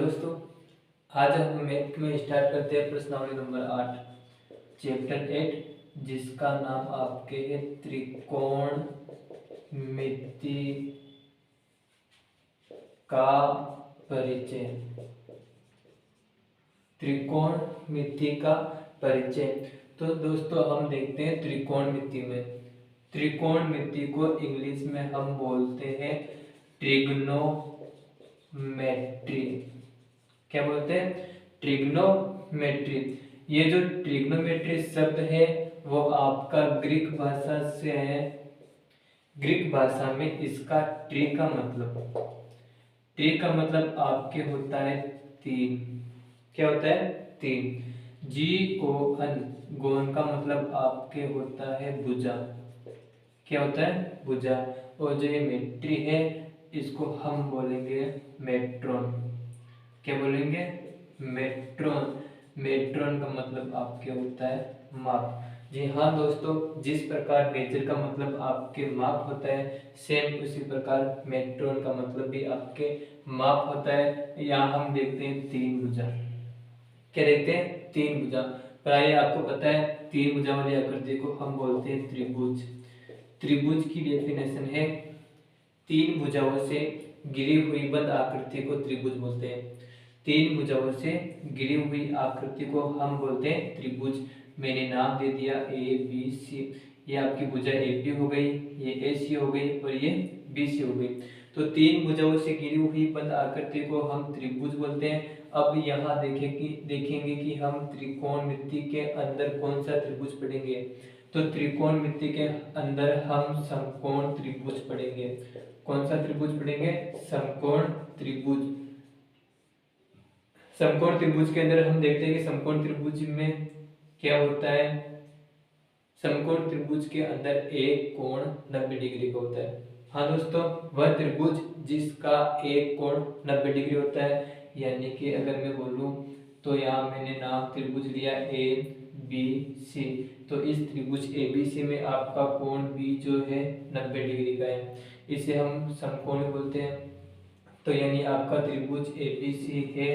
दोस्तों, आज हम मैथ में स्टार्ट करते हैं प्रश्नावली नंबर 8 चैप्टर 8 जिसका नाम आपके है त्रिकोणमिति का परिचय। त्रिकोणमिति का परिचय। तो दोस्तों हम देखते हैं त्रिकोणमिति में। त्रिकोणमिति को इंग्लिश में हम बोलते हैं ट्रिग्नोमेट्री। क्या बोलते हैं? ट्रिग्नोमेट्री। ये जो ट्रिग्नोमेट्री शब्द है वो आपका ग्रीक भाषा से है। ग्रीक भाषा में इसका ट्री का मतलब आपके होता है तीन। क्या होता है? तीन। GON गोन का मतलब आपके होता है भुजा। क्या होता है? भुजा। और जो ये मेट्री है इसको हम बोलेंगे मेट्रोन। क्या बोलेंगे? मेट्रोन। मेट्रोन का मतलब आपके होता है माप। जी हाँ दोस्तों, जिस प्रकार मेजर का मतलब आपके माप होता है सेम उसी प्रकार मेट्रोन का मतलब भी आपके माप होता है। यहाँ हम देखते हैं तीन भुजा। क्या देखते हैं? तीन भुजा। प्राय आपको पता है तीन भुजा वाली आकृति को हम बोलते हैं त्रिभुज। त्रिभुज की डेफिनेशन है तीन भुजाओं से घिरी हुई बंद आकृति को त्रिभुज बोलते हैं। तीन भुजाओं से घिरी हुई आकृति को हम बोलते हैं त्रिभुज। मैंने नाम दे दिया ABC। ये आपकी भुजा AB हो गई, ये AC हो गई और ये BC हो गई। तो तीन भुजाओं से घिरी हुई बंद आकृति को हम त्रिभुज बोलते हैं। अब यहाँ देखेंगे कि हम त्रिकोणमिति के अंदर कौन सा त्रिभुज पढ़ेंगे। तो त्रिकोणमिति के अंदर हम समकोण त्रिभुज पढ़ेंगे। कौन सा त्रिभुज पढ़ेंगे? समकोण त्रिभुज। समकोण त्रिभुज के अंदर हम देखते हैं कि समकोण त्रिभुज में क्या होता है। समकोण त्रिभुज के अंदर एक कोण 90 डिग्री का होता है। हाँ दोस्तों, वह त्रिभुज जिसका एक कोण 90 डिग्री होता है। यानी कि अगर मैं बोलूं तो यहाँ मैंने नाम त्रिभुज लिया ABC। तो इस त्रिभुज ABC में आपका कोण B जो है 90 डिग्री का है। इसे हम समकोण बोलते हैं। तो यानी आपका त्रिभुज ABC है,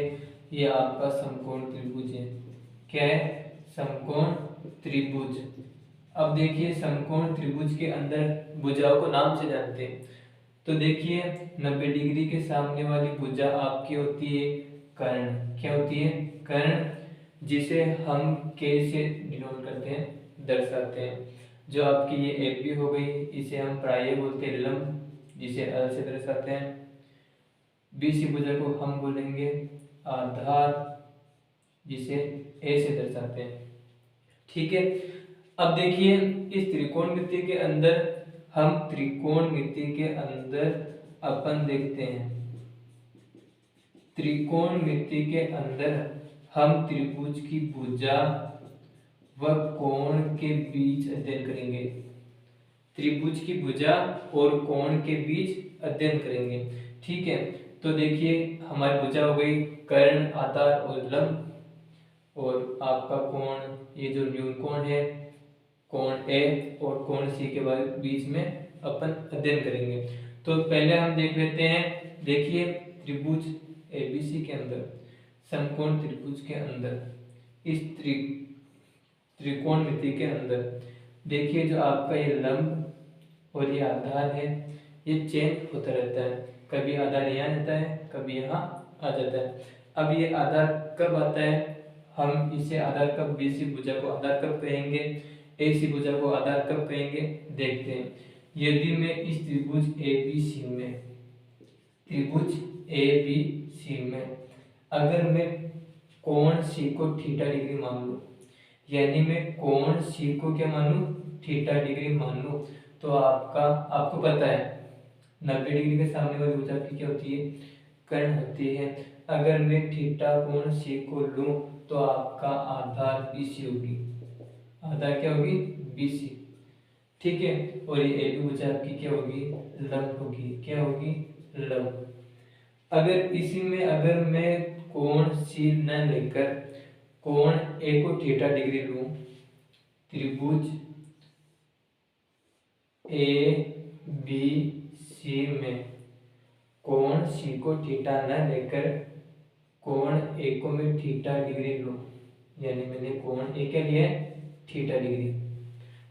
ये आपका समकोण त्रिभुज है। क्या है? समकोण त्रिभुज। अब देखिए समकोण त्रिभुज के अंदर भुजाओं को नाम से जानते हैं। तो देखिए 90 डिग्री के सामने वाली भुजा आपकी होती है कर्ण। क्या होती है? कर्ण, जिसे हम K से डिनोट करते हैं, दर्शाते हैं। जो आपकी ये AB हो गई, इसे हम प्राय बोलते हैं लंब, जिसे L से दर्शाते हैं। BC भुजा को हम बोलेंगे आधार, जिसे A से दर्शाते हैं। ठीक है। अब देखिए इस त्रिकोणमिति के अंदर अपन देखते हैं त्रिकोणमिति के अंदर हम त्रिभुज की भुजा व कोण के बीच अध्ययन करेंगे। त्रिभुज की भुजा और कोण के बीच अध्ययन करेंगे। ठीक है। तो देखिए हमारी भुजा हो गई कर्ण, आधार और लंब। और आपका कोण, ये जो न्यून कोण है कोण A और कोण C के बीच में अपन अध्ययन करेंगे। तो पहले हम देख लेते हैं। देखिए त्रिभुज ABC के अंदर, समकोण त्रिभुज के अंदर, इस त्रिकोणमिति के अंदर देखिए जो आपका ये लंब और ये आधार है ये चेंज होता रहता है। कभी आधार यहाँ रहता है, कभी यहाँ आ जाता है। अब ये आधार कब आता है? हम इसे आधार कब, BC भुजा को आधार कब कहेंगे, AC भुजा को आधार कब कहेंगे, देखते हैं। यदि मैं इस त्रिभुज ABC में अगर मैं कोण C को थीटा डिग्री मान लूं, यानी मैं कोण C को क्या मानूं? थीटा डिग्री मान लूं, तो आपको पता है 90 डिग्री के सामने वाली भुजा की क्या होती है? कर्ण होती है। अगर मैं थीटा कोण C को लूं तो आपका आधार BC होगी। आधार क्या होगी? BC। ठीक है। और ये AB भुजा आपकी क्या होगी? लंब होगी। क्या होगी? लंब। अगर इसी में अगर मैं कोण C न लेकर कोण A को थीटा डिग्री लूं, त्रिभुज ABC में कोण C को थीटा न लेकर कोण ए को मैं थीटा डिग्री लूँ, यानी मैंने कोण ए के लिए थीटा डिग्री,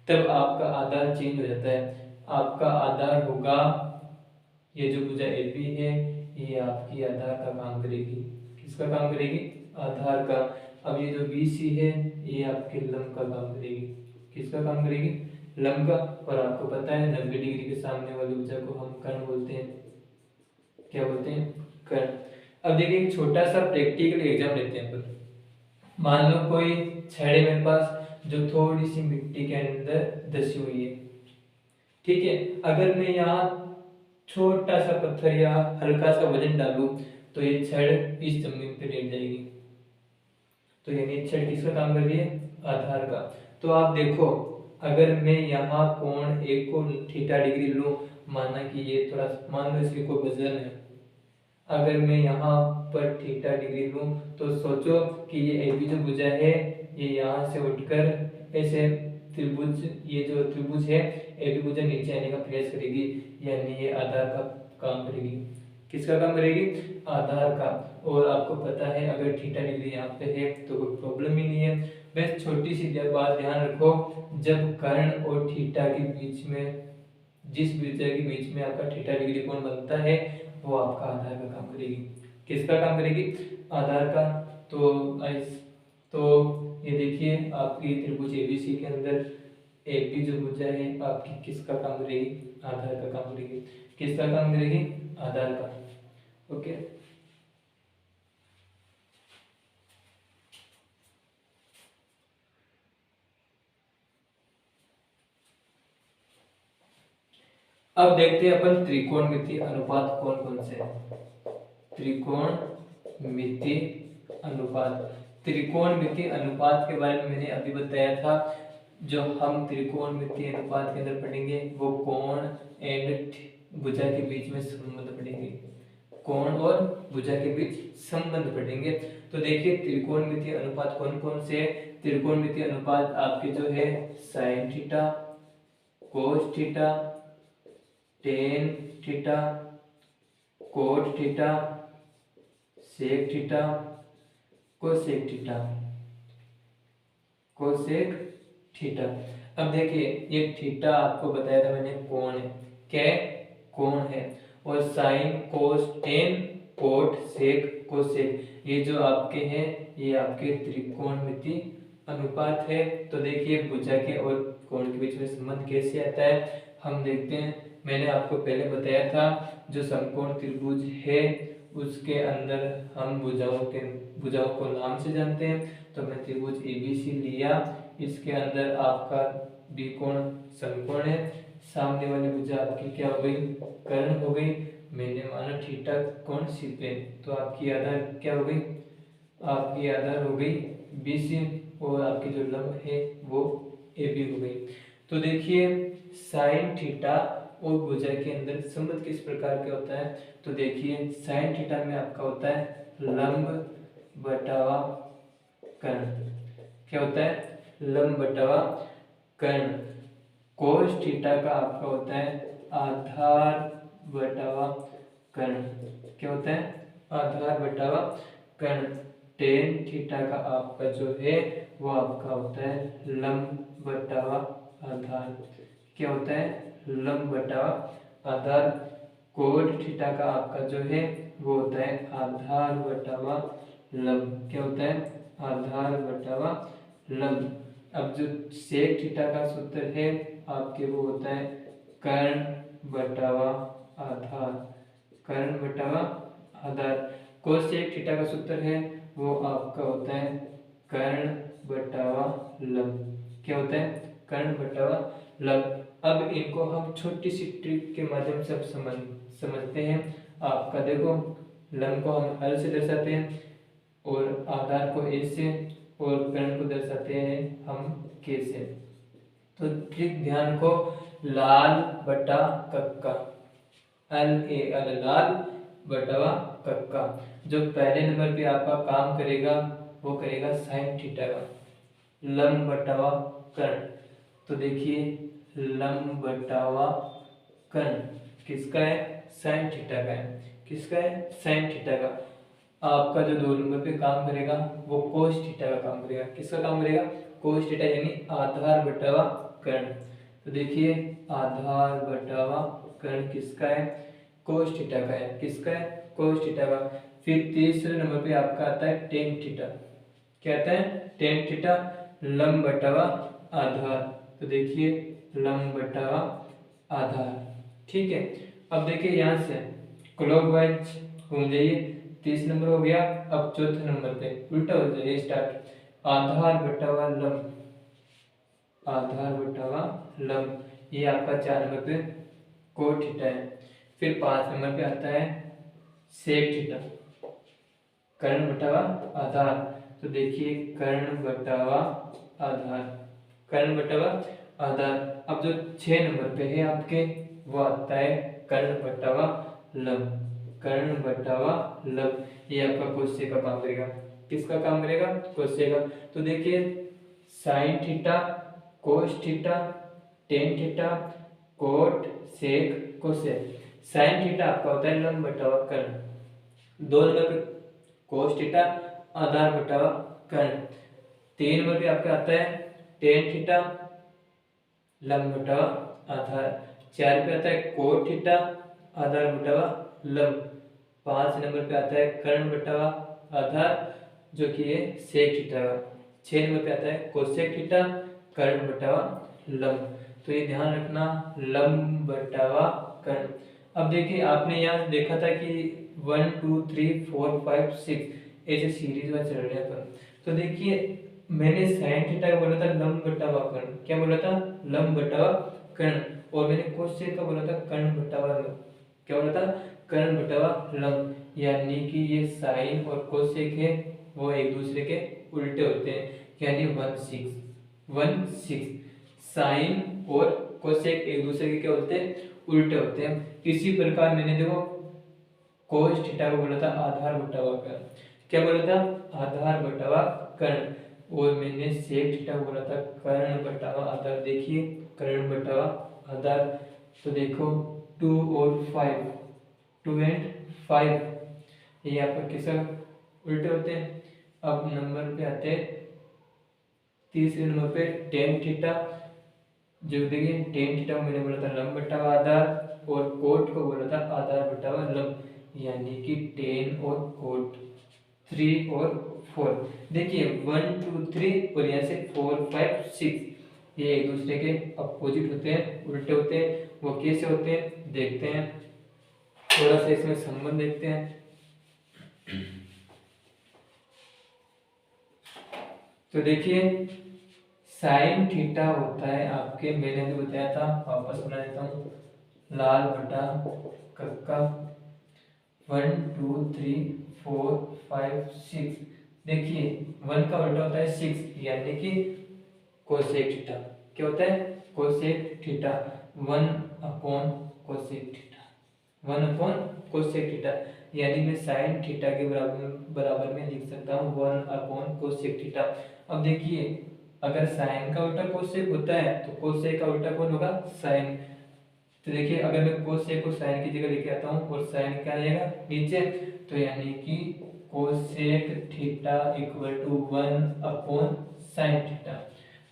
तब आपका आधार चेंज हो जाता है। आपका आधार होगा, ये जो भुजा ए बी है ये आपकी आधार का काम करेगी। किसका काम करेगी? आधार का। अब ये जो बी सी है ये आपके लंब का काम करेगी। किसका काम करेगी? लंब का। और आपको पता है 90 डिग्री के सामने वाली भुजा को हम कर्ण बोलते हैं। क्या बोलते हैं? कर्ण। अब देखिए एक छोटा सा प्रैक्टिकल एग्जाम लेते हैं अपन। मान लो कोई छड़ है मेरे पास जो थोड़ी सी मिट्टी के अंदर धसी हुई है, ठीक है। अगर मैं यहाँ छोटा सा पत्थर या हल्का सा वजन डालूं तो ये छड़ इस जमीन पे लेट जाएगी। तो यानी छड़ किसका काम कर रही है? आधार का। तो आप देखो, अगर मैं यहाँ कोण ए को थीटा डिग्री लूं, माना कि ये थोड़ा, मान लो इसके कोई वजन है, अगर मैं यहाँ पर थीटा डिग्री लूं तो सोचो कि ये ए बी जो भुजा है ये यहाँ से उठकर ऐसे त्रिभुज, ये जो त्रिभुज है ए बी भुजा नीचे आने का प्रयास करेगी, यानी ये आधार का काम करेगी। किसका काम करेगी? आधार का। और आपको पता है अगर थीटा डिग्री यहाँ पे है तो कोई प्रॉब्लम ही नहीं है। बस छोटी सी बात ध्यान रखो, जब कर्ण और थीटा के बीच में, जिस भुजा के बीच में आपका थीटा डिग्री कोण बनता है वो आपका आधार का काम करेगी। किसका काम करेगी? आधार का। तो ये देखिए आपकी त्रिभुज एबीसी के अंदर ए बी जो भुजा है आपकी किसका काम करेगी? आधार का काम करेगी। किसका काम करेगी? आधार का। ओके। अब देखते हैं अपन त्रिकोणमितीय अनुपात कौन कौन से हैं। त्रिकोणमितीय अनुपात। त्रिकोणमितीय अनुपात के बारे में मैंने अभी बताया था। जो हम त्रिकोणमितीय अनुपात के अंदर पढ़ेंगे वो कोण एंड भुजा के बीच में संबंध पढ़ेंगे। कोण और भुजा के बीच संबंध पढ़ेंगे। तो देखिए त्रिकोणमितीय अनुपात कौन कौन से हैं। त्रिकोणमितीय अनुपात आपके जो है sine theta, cos theta, tan theta, cot theta, sec theta, cosec theta, cosec theta. अब देखिए ये थीटा आपको बताया था मैंने कोण है। क्या? कोण है। और sign, cos, tan, cot, sec, cosec, ये जो आपके हैं ये आपके त्रिकोणमितीय अनुपात है। तो देखिए भुजा के और कोण के बीच में संबंध कैसे आता है हम देखते हैं। मैंने आपको पहले बताया था जो समकोण त्रिभुज है उसके अंदर हम भुजाओं को नाम से जानते हैं। तो मैं त्रिभुज एबीसी लिया, इसके अंदर आपका बी कोण समकोण है, सामने वाली भुजा आपकी क्या हो गई? कर्ण हो गई। मैंने माना थीटा कोण सी पे, तो आपकी आधार क्या हो गई? आपकी आधार हो गई बीसी, और आपकी जो लंब है वो ए बी हो गई। तो देखिए साइन थीटा और भुजा के अंदर संबंध किस प्रकार का होता है। तो देखिए साइन थीटा में आपका होता है लंब बटावा कर्ण। क्या होता है? लंब बटावा कर्ण। कोस थीटा का आपका होता है आधार बटावा कर्ण। क्या होता है? आधार बटावा कर्ण। टेन थीटा का आपका जो है वो आपका होता है लंब बटावा आधार। क्या होता है? लंब बटावा आधार। कोट थीटा का आपका जो है वो होता है आधार बटावा लंब। क्या होता है? आधार बटावा लंब। अब जो सेक थीटा का सूत्र है आपके वो होता है कर्ण बटावा आधार। कर्ण बटावा आधार। कोसेक थीटा का सूत्र है वो आपका होता है कर्ण बटावा लंब। क्या होता है? कर्ण बटावा लंब। अब इनको हम छोटी सी ट्रिक के माध्यम से समझते हैं। आपका देखो लंब को हम एल से दर्शाते हैं और आधार को ए से, और कर्ण को दर्शाते हैं हम के से। तो ट्रिक ध्यान को, लाल बटा कक्का, एल ए एल, लाल बटावा कक्का। जो पहले नंबर पे आपका काम करेगा वो करेगा साइन थीटा का, लंब बटावा कर्ण। तो देखिए लंब बटावा कर्ण किसका है? साइन थीटा का है। किसका है? साइन थीटा का। आपका जो 2 नंबर पे काम करेगा वो कोस थीटा का काम करेगा। किसका काम करेगा? कोस थीटा, यानी आधार बटावा कर्ण। तो देखिए आधार बटावा कर्ण किसका है? कोस थीटा का है। किसका है? कोस थीटा का। फिर तीसरे नंबर पे आपका आता है टेन थीटा। क्या आता है? टेन थीटा लंब बटावा आधार। तो देखिए लंब बटावा आधार। ठीक है, अब देखिए यहाँ से क्लॉकवाइज घूम जाइए। 30 नंबर हो गया। अब चौथे नंबर पे उल्टा हो जाइए, स्टार्ट। आधार बटावा लंब, आधार बटावा लंब, ये आपका 4 नंबर पे कोट थीटा है। फिर 5 नंबर पे आता है सेक थीटा, कर्ण बटावा आधार। तो देखिए कर्ण बटावा आधार, कर्ण बटावा आधार। अब जो 6 नंबर पे है आपके वो आता है कर्ण बटावा लंब, कर्ण बटावा लंब। ये आपका कोष्य का काम करेगा। किसका काम करेगा? कोष्य का। तो देखिए sine theta, cos theta, tan theta, cot, sec, cosec. Sine theta आपका होता है लंब बटावा कर्ण। 2 नंबर पे कोस थीटा आधार बटावा कर्ण। 3 नंबर पे आपका आता है टेन थीटा लंब बटावा आधार। 4 पे आता है कोट थीटा आधार बटावा लंब। 5 नंबर पे आता है कर्ण बटावा आधार, जो कि ये सेक थीटा का। 6 नंबर पे आता है कोसेक थीटा कर्ण बटावा लंब। तो ये ध्यान रखना, लंब बटावा कर्ण। अब देखिए आपने यहाँ देखा था कि 1 2 3 4 5 6 ऐसे सीरीज में चल रहे हैं। तो देखिए मैंने साइन थीटा का बोला था लंब बटावा कर्ण। क्या बोला था? लंब बटावा कर्ण। और मैंने कोसेक का बोला था कर्ण बटावा लंब। क्या बोला था? कर्ण बटावा लंब। यानी कि ये साइन और कोसेक है वो एक दूसरे के उल्टे होते हैं, यानी 1/6 साइन और कोसेक एक दूसरे के क्या होते हैं? उल्टे होते हैं। इसी प्रकार मैंने देखो कोस थीटा को बोला था आधार बटावा कर्ण। क्या बोला था? आधार बटावा कर्ण। और मैंने सेक थीटा को बोला था कर्ण बटावा आधार। देखिए कर्ण बटावा आधार। तो देखो 2 और 5, 2 एंड 5 ये आपका किसका उल्टे होते हैं। अब नंबर पे आते हैं तीसरे नंबर पे टेन थीटा। जो देखिए टेन थीटा को मैंने बोला था लंब बटावा आधार, और कोट को बोला था आधार बटावा लंब, यानी कि टेन और कोट, 3 और 4। देखिए 1 2 3 और यहाँ से 4 5 6 ये एक दूसरे के अपोजिट होते हैं, उल्टे होते हैं। वो कैसे होते हैं देखते हैं, थोड़ा सा इसमें संबंध देखते हैं। तो देखिए साइन थीटा होता है आपके, मैंने भी बताया था, वापस बना देता हूँ, लाल बटा कक्का 1 2 3 4 5 6। देखिए 1 का उल्टा होता है 6, यानी कि कोसेक थीटा। क्या होता है? Cosec theta. 1/कोसेक थीटा, 1/कोसेक थीटा। यानी मैं साइन थीटा के बराबर में लिख सकता हूँ 1/कोसेक थीटा। अब देखिए अगर साइन का उल्टा कोसेक होता है तो कोसेक का उल्टा कौन होगा? साइन। तो देखिए अगर मैं कोसेक को साइन की जगह लेके आता हूँ और साइन क्या आ जाएगा नीचे, तो यानी कि कोसेक थीटा इक्वल टू 1/साइन थीटा,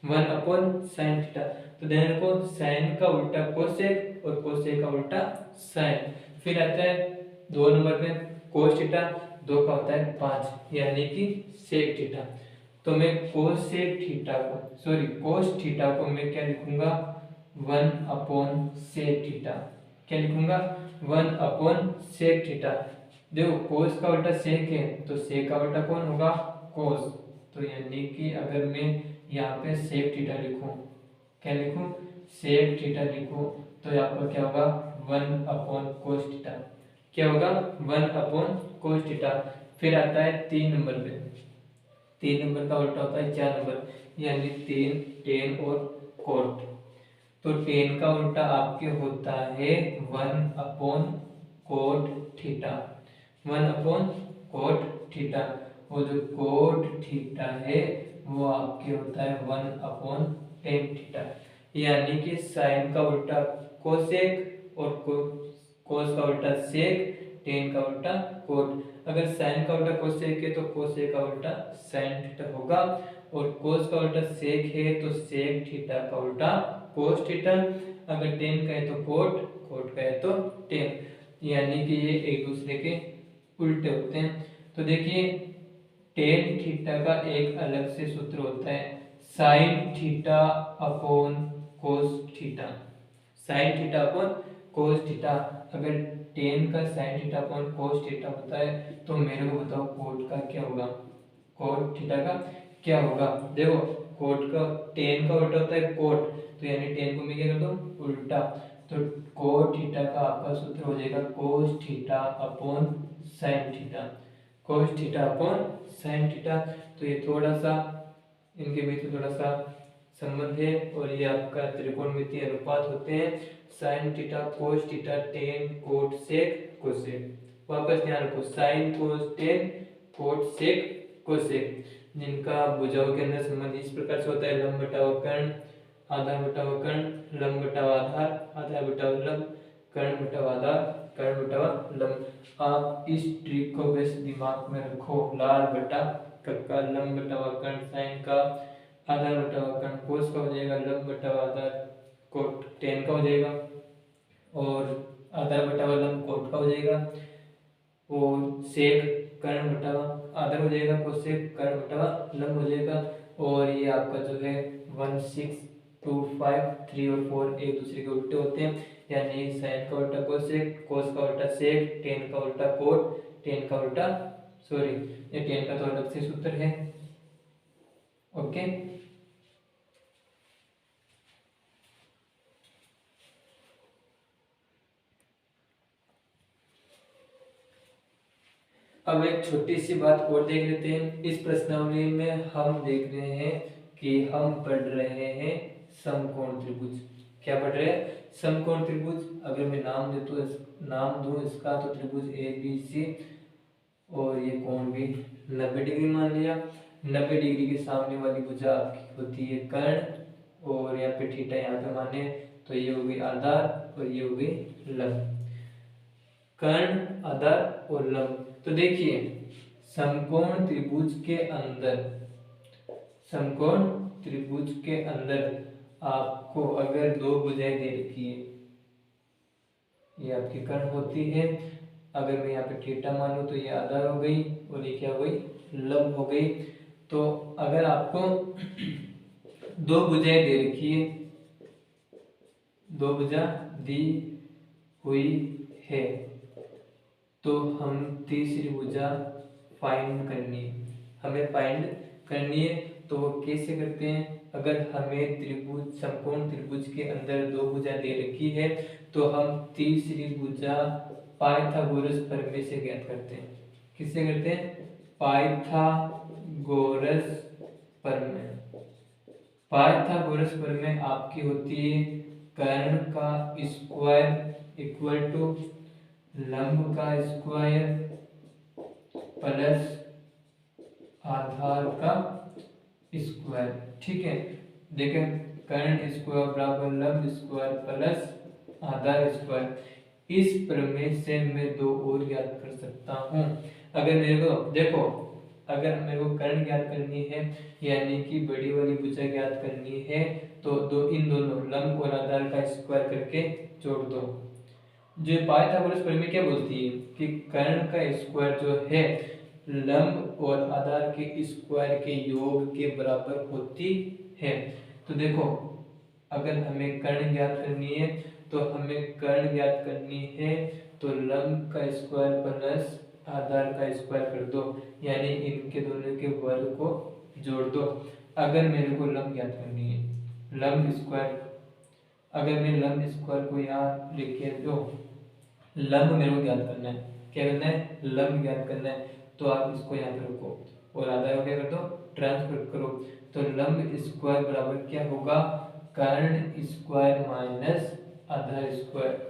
1/साइन थीटा। तो ध्यान रखो साइन का उल्टा कोसेक और कोसेक का उल्टा साइन। फिर आता है 2 नंबर पे कोस थीटा, 2 का होता है 5, यानी कि सेक थीटा। तो मैं कोसेक थीटा को कोस थीटा को मैं क्या लिखूंगा? 1/सेक थीटा। क्या लिखूंगा? 1/सेक थीटा। देखो कोस का उल्टा सेक है तो सेक का उल्टा कौन होगा? कोस। तो यानी कि अगर मैं यहाँ पे सेक थीटा लिखूं, क्या लिखूं? सेक थीटा लिखूं, तो आपका क्या होगा? 1/कोस थीटा। क्या होगा? 1/कोस थीटा। फिर आता है 3 नंबर पे, 3 नंबर का उल्टा होता है 4 नंबर, यानी 3 टेन और कोट। तो टेन का उल्टा आपके होता है 1/कोट थीटा, 1/कोट थीटा। और जो कोट थीटा है वो आपके होता है 1/टेन थीटा। यानी कि साइन का उल्टा कोसेक और कोस का उल्टा सेक, टेन का उल्टा कोट। अगर साइन का उल्टा कोसेक है तो कोसेक का उल्टा साइन थीटा होगा, और कोस का उल्टा सेक है तो सेक थीटा का उल्टा कोस थीटा। अगर टेन का है तो कोट, कोट का है तो टेन, यानी कि ये एक दूसरे के उल्टे होते हैं। तो देखिए टेन थीटा का एक अलग से सूत्र होता है, sine theta upon cos theta, sine theta upon cos theta. अगर टेन का sine theta upon cos theta होता है तो मेरे को बताओ कोट का क्या होगा, कोट थीटा का क्या होगा। देखो कोट का टेन का उल्टा होता है कोट, तो यानी टेन को मैं क्या कर दूं उल्टा, तो कोट थीटा का आपका सूत्र हो जाएगा cos theta upon sine theta, cos theta upon sine theta. तो ये थोड़ा सा इनके बीच में थोड़ा सा संबंध है, और ये आपका त्रिकोणमितीय अनुपात होते हैं, sine theta cos theta tan cot sec cosec. वापस ध्यान रखो sine cos tan cot sec cosec, जिनका भुजाओं के अंदर संबंध इस प्रकार से होता है, लंब बटा कर्ण, आधार बटा कर्ण, लंब बटा आधार, आधार बटा लंब, कर्ण बटा आधार, कर्ण बटा लंब। आप इस ट्रिक को बस दिमाग में रखो, लाल बटा कक्का, लंब बटा कर्ण साइन का, आधार बटा कर्ण कोस का हो जाएगा, लंब बटा आधार कोट टेन का हो जाएगा, और आधार बटा लंब कोट का हो जाएगा, और सेक कर्ण बटा आधार हो जाएगा, कोसेक कर्ण बटा लंब हो जाएगा। और ये आपका जो है 1 6 2 5 3 और 4 एक दूसरे के उल्टे होते हैं, यानी साइन का उल्टा कोसेक, कोस का उल्टा सेक, टेन का उल्टा कोट, टेन का उल्टा सॉरी ये टेन का तो अलग से सूत्र है। ओके अब एक छोटी सी बात और देख लेते हैं। इस प्रश्नावली में हम देख रहे हैं कि हम पढ़ रहे हैं समकोण त्रिभुज। क्या पढ़ रहे हैं समकोण त्रिभुज। अगर मैं नाम दूं इसका तो त्रिभुज ए बी सी, और ये कोण भी 90 डिग्री मान लिया। 90 डिग्री के सामने वाली भुजा आपकी होती है कर्ण, और यहाँ पे थीटा यहाँ पे माने तो ये हो गई आधार और ये हो गई लंब। कर्ण आधार और लंब। तो देखिए समकोण त्रिभुज के अंदर, समकोण त्रिभुज के अंदर आपको अगर दो भुजाएं दे रखी है, ये आपकी कर्ण होती है, अगर मैं यहाँ पे थीटा मानूं तो ये आधार हो गई और ये क्या हो गई लंब हो गई। तो अगर आपको दो भुजाएं दे रखी है, दो भुजा दी हुई है, तो हम तीसरी भुजा फाइंड करनी है, हमें फाइंड करनी है। तो वो कैसे करते हैं, अगर हमें त्रिभुज समकोण त्रिभुज के अंदर दो भुजा दे रखी है तो हम तीसरी भुजा पाइथागोरस प्रमेय से ज्ञात करते हैं। किससे करते हैं पाइथागोरस प्रमेय। पाइथागोरस प्रमेय आपकी होती है कर्ण का स्क्वायर इक्वल टू लंब का स्क्वायर प्लस आधार का स्क्वायर। ठीक है, देखें कर्ण स्क्वायर बराबर लंब स्क्वायर प्लस आधार स्क्वायर। इस प्रमेय से मैं दो और ज्ञात कर सकता हूँ। अगर मेरे को देखो, अगर मेरे को कर्ण ज्ञात करनी है यानी कि बड़ी वाली भुजा ज्ञात करनी है, तो इन दोनों लंब और आधार का स्क्वायर करके जोड़ दो। जो पाइथागोरस प्रमेय क्या बोलती है कि कर्ण का स्क्वायर जो है लंब और आधार के स्क्वायर के योग के बराबर होती है। तो देखो अगर हमें कर्ण ज्ञात करनी है तो हमें कर्ण ज्ञात करनी है तो लंब का स्क्वायर प्लस आधार का स्क्वायर कर दो, यानी इनके दोनों के वर्ग को जोड़ दो। अगर मेरे को लंब ज्ञात करनी है, लंब स्क्वायर, अगर मैं लंब स्क्वायर को यहाँ लिख के दो, लंब मेरे को ज्ञात करना है, क्या करना है लंब ज्ञात करना है, तो आप इसको यहाँ पे रखो और आधा को क्या कर दो ट्रांसफर करो। तो लंब स्क्वायर बराबर क्या होगा कर्ण स्क्वायर माइनस आधार स्क्वायर,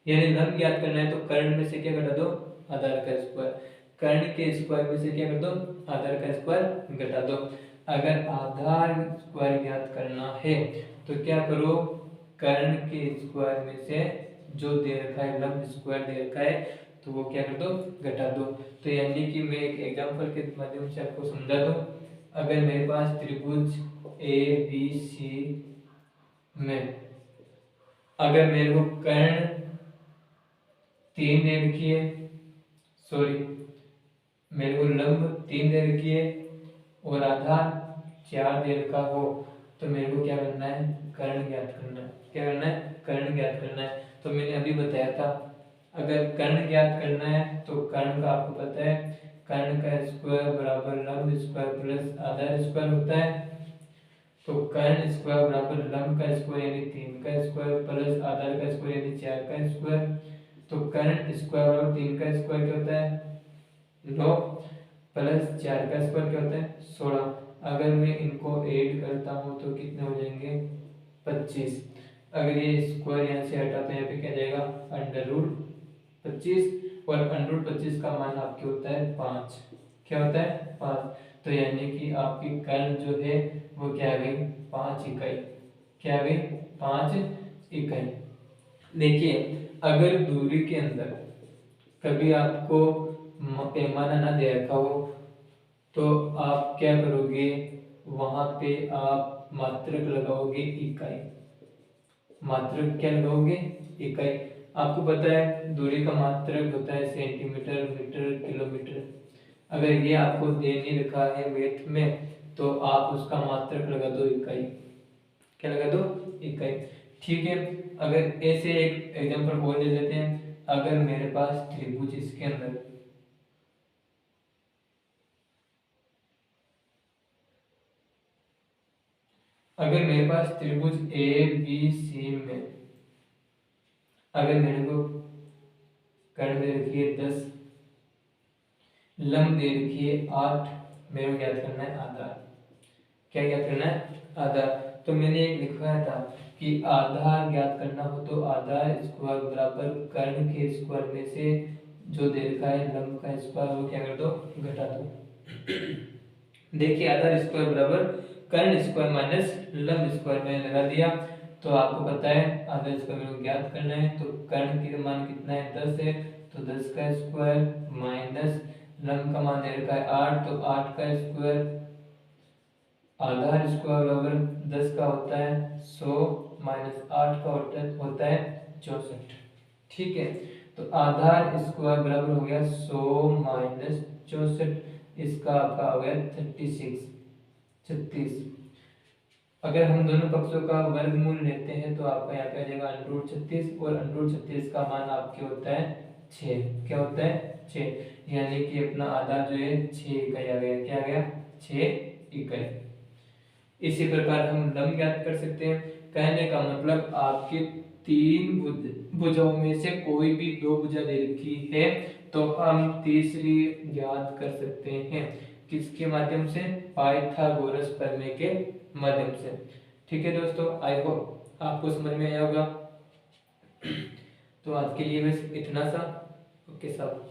यानी लंब ज्ञात करना है तो कर्ण में से क्या घटा दो आधार का स्क्वायर, कर्ण के स्क्वायर में से क्या कर दो आधार का स्क्वायर घटा दो। अगर आधार स्क्वायर ज्ञात करना है तो क्या करो कर्ण के स्क्वायर में से जो दे रखा है लंब स्क्वायर दे रखा है तो वो क्या कर दो, घटा दो। तो यानी कि मैं एक एग्जांपल के माध्यम से आपको समझा दूं। अगर मेरे पास त्रिभुज ए बी सी में अगर मेरे को कर्ण 3 दे रखी है, सॉरी मेरे को लंब 3 दे रखी है और आधार 4 दे रखा हो, तो मेरे को क्या करना है, कर्ण ज्ञात करना है। क्या करना है, कर्ण ज्ञात करना है। तो मैंने अभी बताया था अगर कर्ण ज्ञात करना है तो कर्ण का आपको पता है, कर्ण का स्क्वायर बराबर लंब स्क्वायर प्लस आधार स्क्वायर होता है। तो कर्ण स्क्वायर बराबर लंब का स्क्वायर यानी 3 का स्क्वायर प्लस आधार का स्क्वायर यानी 4 का स्क्वायर। तो कर्ण स्क्वायर बराबर 3 का स्क्वायर क्या होता है, 9 प्लस 4 का स्क्वायर क्या होता है, 16। अगर मैं इनको ऐड करता हूँ तो कितने हो जाएंगे, 25। अगर ये स्क्वायर यहाँ से हटा तो यहाँ पे क्या जाएगा, अंडर रूट 25 और अंडर रूट 25 का मान आपके होता है 5। क्या होता है, 5। तो यानी कि आपकी कर्ण जो है वो क्या आ गई, 5 इकाई। क्या आ गई, 5 इकाई। देखिए अगर दूरी के अंदर कभी आपको पैमाना ना दे रखा हो तो आप क्या करोगे, वहां पे आप मात्रक लगाओगे इकाई। मात्रक क्या लगाओगे, इकाई। आपको पता है दूरी का मात्रक होता है सेंटीमीटर मीटर किलोमीटर। अगर ये आपको दे नहीं रखा है मैथ में तो आप उसका मात्रक लगा दो इकाई। क्या लगा दो, इकाई। ठीक है, अगर ऐसे एक एग्जांपल और ले लेते हैं। अगर मेरे पास त्रिभुज इसके अंदर अगर मेरे पास त्रिभुज ए बी सी में अगर मेरे को कर्ण दे रखी है 10, लंब दे रखी है 8, मेरे को ज्ञात करना है आधार। क्या ज्ञात करना है, आधार। तो मैंने एक लिखवाया था कि आधार ज्ञात करना हो तो आधार स्क्वायर बराबर कर्ण के स्क्वायर में से जो दे रखा है लंब का स्क्वायर वो क्या कर दो, घटा दो। देखिए आधार स्क्वायर बराबर कर्ण स्क्वायर माइनस लंब स्क्वायर मैंने लगा दिया। तो आपको पता है आधार स्क्वायर मेरे को ज्ञात करना है। तो कर्ण का मान कितना है, 10 है। तो 10 का स्क्वायर माइनस लंब का मान दे रखा है 8, तो 8 का स्क्वायर। आधार स्क्वायर बराबर 10 का होता है 100 माइनस 8 का होता है 64। ठीक है, तो आधार स्क्वायर बराबर हो गया 100 माइनस 64, इसका आपका हो गया 36। अगर हम दोनों पक्षों का वर्गमूल लेते हैं तो आपका यहाँ पे आ जाएगा अंडर 36 और अंडर 36 का मान आपके होता है 6। क्या होता है, 6। यानी कि अपना आधार जो है 6 इकाई आ गया। क्या आ गया, 6 इकाई। इसी प्रकार हम लंब ज्ञात कर सकते हैं। कहने का मतलब आपके 3 भुजाओं में से कोई भी 2 भुजा दे रखी है तो हम तीसरी ज्ञात कर सकते हैं। किसके माध्यम से, पाइथागोरस प्रमेय के माध्यम से। ठीक है दोस्तों, आई होप आपको समझ में आया होगा। तो आज के लिए बस इतना सा। ओके साहब।